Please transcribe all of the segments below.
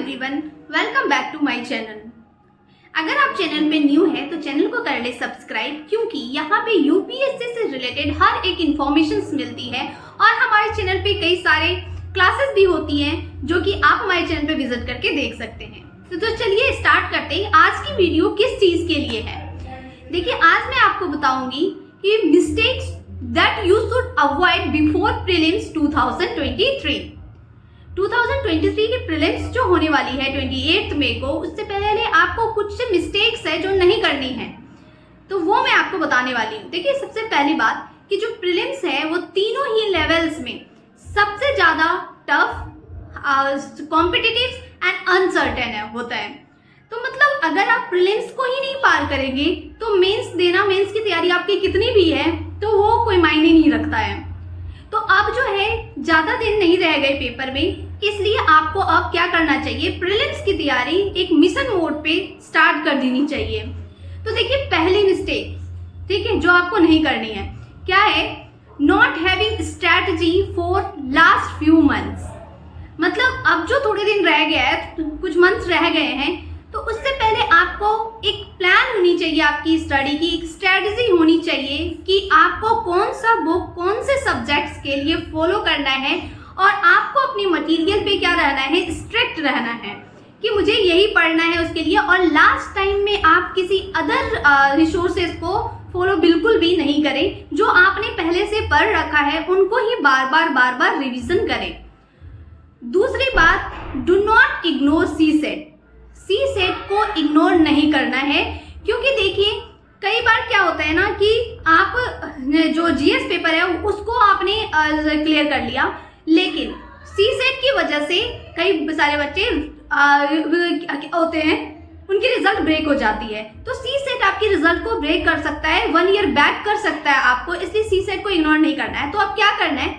Everyone, welcome back to my channel. अगर आप channel पे न्यू है तो चैनल को कर ले सब्सक्राइब, क्योंकि यहाँ पे यूपीएससी से रिलेटेड हर एक इन्फॉर्मेशन मिलती है और हमारे चैनल पे कई सारे क्लासेस भी होती हैं जो कि आप हमारे चैनल पे विजिट करके देख सकते हैं। तो चलिए स्टार्ट करते हैं। आज की वीडियो किस चीज के लिए है? देखिए, आज मैं आपको बताऊंगी कि mistakes that you should avoid before prelims 2023 के प्रीलिम्स जो होने वाली है 28 मई को, उससे पहले आपको कुछ मिस्टेक्स है जो नहीं करनी है, तो वो मैं आपको बताने वाली हूँ। देखिए, सबसे पहली बात कि जो प्रीलिम्स है वो तीनों ही लेवल्स में सबसे ज्यादा टफ, कॉम्पिटिटिव एंड अनसर्टेन होता है। तो मतलब अगर आप प्रीलिम्स को ही नहीं पार करेंगे तो मेंस की तैयारी आपकी कितनी भी है तो वो कोई मायने नहीं रखता है। तो अब जो है ज्यादा दिन नहीं रह गए पेपर में, इसलिए आपको अब क्या करना चाहिए, प्रीलिम्स की तैयारी एक मिशन मोड पे स्टार्ट कर देनी चाहिए। तो देखिए, पहली मिस्टेक, ठीक है, जो आपको नहीं करनी है, क्या है, not having strategy for last few months. मतलब अब जो थोड़े दिन रह गया है, कुछ मंथ्स रह गए हैं, तो उससे पहले आपको एक प्लान होनी चाहिए, आपकी स्टडी की एक स्ट्रेटजी होनी चाहिए कि आपको कौन सा बुक कौन से सब्जेक्ट्स के लिए फॉलो करना है और आपको अपने मटेरियल पे क्या रहना है, स्ट्रिक्ट रहना है कि मुझे यही पढ़ना है उसके लिए। और लास्ट टाइम में आप किसी अदर रिसोर्सेज को फॉलो बिल्कुल भी नहीं करें। जो आपने पहले से पढ़ रखा है उनको ही बार बार रिवीजन करें। दूसरी बात, do not ignore C set को इग्नोर नहीं करना है, क्योंकि देखिए कई बार क्या होता है ना कि आप जो जीएस पेपर है उसको आपने क्लियर कर लिया, लेकिन सी सेट की वजह से कई सारे बच्चे होते हैं, उनकी रिजल्ट ब्रेक हो जाती है। तो सी सेट आपकी रिजल्ट को ब्रेक कर सकता है, 1 ईयर बैक कर सकता है आपको, इसलिए सी सेट को इग्नोर नहीं करना है। तो अब क्या करना है,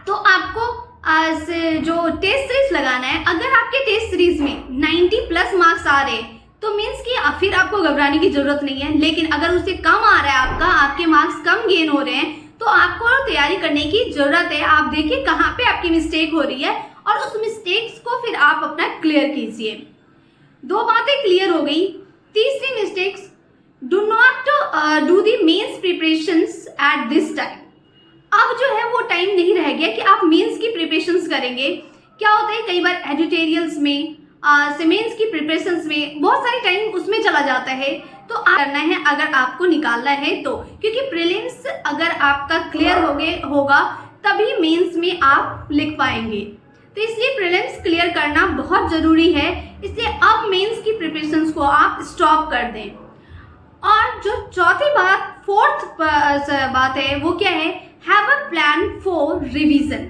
तो आपको आज जो टेस्ट सीरीज लगाना है। अगर आपके टेस्ट सीरीज में 90+ मार्क्स आ रहे हैं तो मीन्स कि फिर आपको घबराने की जरूरत नहीं है। लेकिन अगर उससे कम आ रहा है, आपके मार्क्स कम गेन हो रहे हैं, तो आपको तैयारी करने की जरूरत है। आप देखिए कहाँ पे आपकी मिस्टेक हो रही है और उस मिस्टेक्स को फिर आप अपना क्लियर कीजिए। 2 बातें क्लियर हो गई। तीसरी mistakes, do not do the mains preparations at this time. अब जो है वो टाइम नहीं रह गया कि आप मेंस की प्रिपरेशंस करेंगे। क्या होता है, कई बार एडिटोरियल्स में मेंस की प्रिपरेशंस में बहुत सारी टाइम उसमें चला जाता है। तो करना है अगर आपको निकालना है तो, क्योंकि प्रीलिम्स अगर आपका क्लियर होगा तभी मेंस में आप लिख पाएंगे। तो इसलिए प्रीलिम्स क्लियर करना बहुत जरूरी है, इसलिए अब मेंस की प्रिपरेशंस को आप स्टॉप कर दें। और जो फोर्थ बात है वो क्या है, have a plan for revision.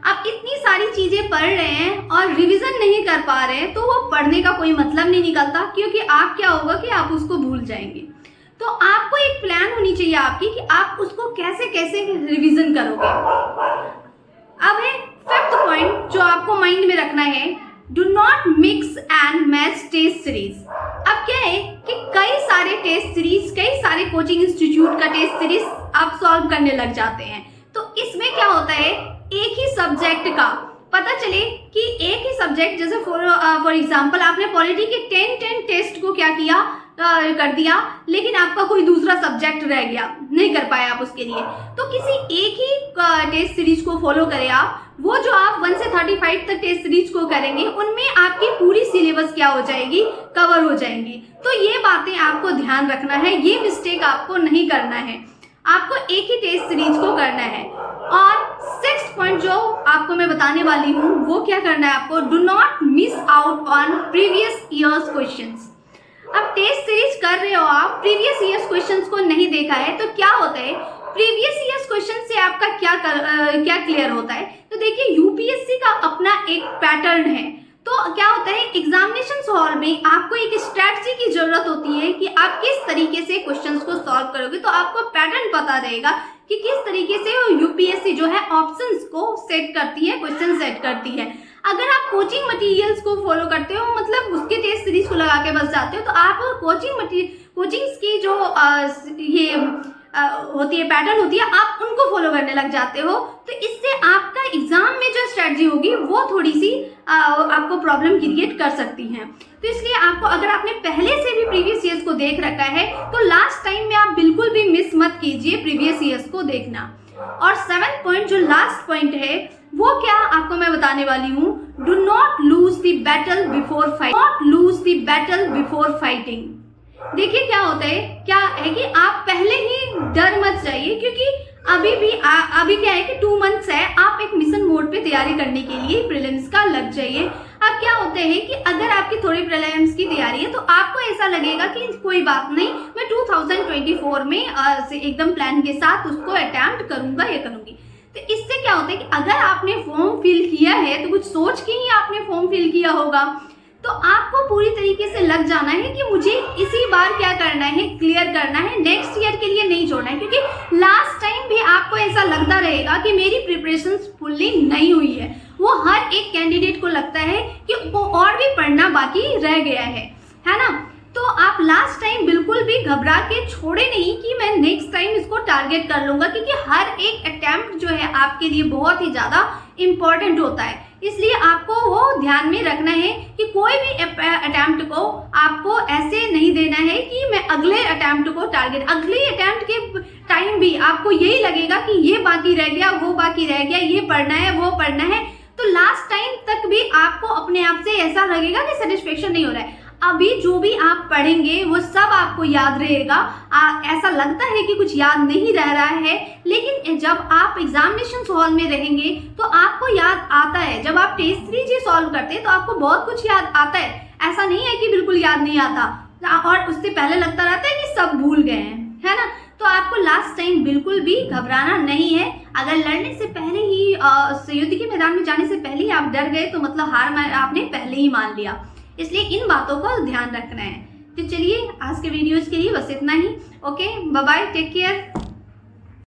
आप इतनी सारी चीजें पढ़ रहे हैं और रिवीजन नहीं कर पा रहे हैं तो वो पढ़ने का कोई मतलब नहीं निकलता, क्योंकि आप क्या होगा कि आप उसको भूल जाएंगे। तो आपको एक प्लान होनी चाहिए आपकी कि आप उसको कैसे कैसे रिवीजन करोगे। अब है 5th पॉइंट जो आपको माइंड में रखना है, do not mix and match test series. अब क्या है कि कई सारे टेस्ट सीरीज, कई सारे कोचिंग इंस्टीट्यूट का टेस्ट सीरीज आप सॉल्व करने लग जाते हैं। तो इसमें क्या होता है, एक ही सब्जेक्ट का पता चले कि एक ही सब्जेक्ट, जैसे फॉर एग्जांपल आपने पॉलिटी के 10 टेस्ट को क्या किया, कर दिया, लेकिन आपका कोई दूसरा सब्जेक्ट रह गया, नहीं कर पाए आप उसके लिए। तो किसी एक ही टेस्ट सीरीज को फॉलो करें आप। वो जो आप 1 से 35 तक टेस्ट सीरीज को करेंगे उनमें आपकी पूरी सिलेबस क्या हो जाएगी, कवर हो जाएंगी। तो ये बातें आपको ध्यान रखना है, ये मिस्टेक आपको नहीं करना है, आपको एक ही टेस्ट सीरीज को करना है। और 6th पॉइंट जो आपको मैं बताने वाली हूँ वो क्या करना है आपको, do not miss out on previous years questions. अब टेस्ट सीरीज कर रहे हो आप, प्रीवियस ईयर्स क्वेश्चंस को नहीं देखा है, तो क्या होता है, प्रीवियस ईयर्स क्वेश्चन से आपका क्या क्लियर होता है। तो देखिए, यूपीएससी का अपना एक पैटर्न है। तो क्या होता है, एग्जामिनेशन हॉल में आपको एक स्ट्रैटेजी की जरूरत होती है कि आप किस तरीके से क्वेश्चंस को सॉल्व करोगे। तो आपको पैटर्न पता रहेगा कि किस तरीके से यूपीएससी जो है ऑप्शंस को सेट करती है, क्वेश्चन सेट करती है। अगर आप कोचिंग मटेरियल्स को फॉलो करते हो, मतलब उसके टेस्ट सीरीज को लगा के बस जाते हो, तो आप कोचिंग्स की जो ये होती है, पैटर्न होती है, आप उनको फॉलो करने लग जाते हो। तो इससे आपका एग्जाम में जो स्ट्रेटजी होगी वो थोड़ी सी आपको प्रॉब्लम क्रिएट कर सकती हैं। तो इसलिए आपको, अगर आपने पहले से भी प्रीवियस ईयर्स को देख रखा है तो लास्ट टाइम में आप बिल्कुल भी मिस मत कीजिए प्रीवियस ईयर्स को देखना। और 7th पॉइंट, जो लास्ट पॉइंट है, वो क्या आपको मैं बताने वाली हूँ, do not lose the battle before fighting, not lose the battle before fighting. देखिए क्या होता है, क्या है कि आप पहले ही डर मत जाइए, क्योंकि अभी क्या है कि 2 मंथ्स है, आप एक मिशन मोड पे तैयारी करने के लिए प्रीलिम्स का लग जाइए। अब क्या होता है कि अगर आपकी थोड़ी प्रीलिम्स की तैयारी है तो आपको ऐसा लगेगा कि कोई बात नहीं, मैं 2024 में एकदम प्लान के साथ उसको अटेम्प्ट करूंगा या करूंगी। तो इससे क्या होता है कि अगर आपने फॉर्म फिल किया है तो कुछ सोच के ही आपने फॉर्म फिल किया होगा, तो आपको पूरी तरीके से लग जाना है कि मुझे इसी बार क्या करना है, क्लियर करना है, नेक्स्ट ईयर के लिए नहीं छोड़ना है। क्योंकि लास्ट टाइम भी आपको ऐसा लगता रहेगा कि मेरी प्रिपरेशन फुल्ली नहीं हुई है, वो हर एक कैंडिडेट को लगता है कि वो और भी पढ़ना बाकी रह गया है ना। तो आप लास्ट टाइम बिल्कुल भी घबरा के छोड़े नहीं कि मैं नेक्स्ट टाइम इसको टारगेट कर लूंगा, क्योंकि हर एक अटेम्प्ट जो है आपके लिए बहुत ही ज्यादा इंपॉर्टेंट होता है। इसलिए आपको वो ध्यान में रखना है कि कोई भी अटेम्प्ट को आपको ऐसे नहीं देना है कि मैं अगले अटेम्प्ट को टारगेट, अगले अटेम्प्ट के टाइम भी आपको यही लगेगा कि ये बाकी रह गया, वो बाकी रह गया, ये पढ़ना है, वो पढ़ना है। तो लास्ट टाइम तक भी आपको अपने आप से ऐसा लगेगा कि सेटिस्फेक्शन नहीं हो रहा है। अभी जो भी आप पढ़ेंगे वो सब आपको याद रहेगा। ऐसा लगता है कि कुछ याद नहीं रह रहा है, लेकिन जब आप एग्जामिनेशन हॉल में रहेंगे तो आपको याद आता है। जब आप टेस्ट 3G सॉल्व करते हैं तो आपको बहुत कुछ याद आता है, ऐसा नहीं है कि बिल्कुल याद नहीं आता, और उससे पहले लगता रहता है कि सब भूल गए हैं, है ना। तो आपको लास्ट टाइम बिल्कुल भी घबराना नहीं है। अगर लड़ने से पहले ही, युद्ध के मैदान में जाने से पहले ही आप डर गए तो मतलब हार आपने पहले ही मान लिया। इसलिए इन बातों का ध्यान रखना है। तो चलिए आज के वीडियोज के लिए बस इतना ही। Okay, bye bye, take care.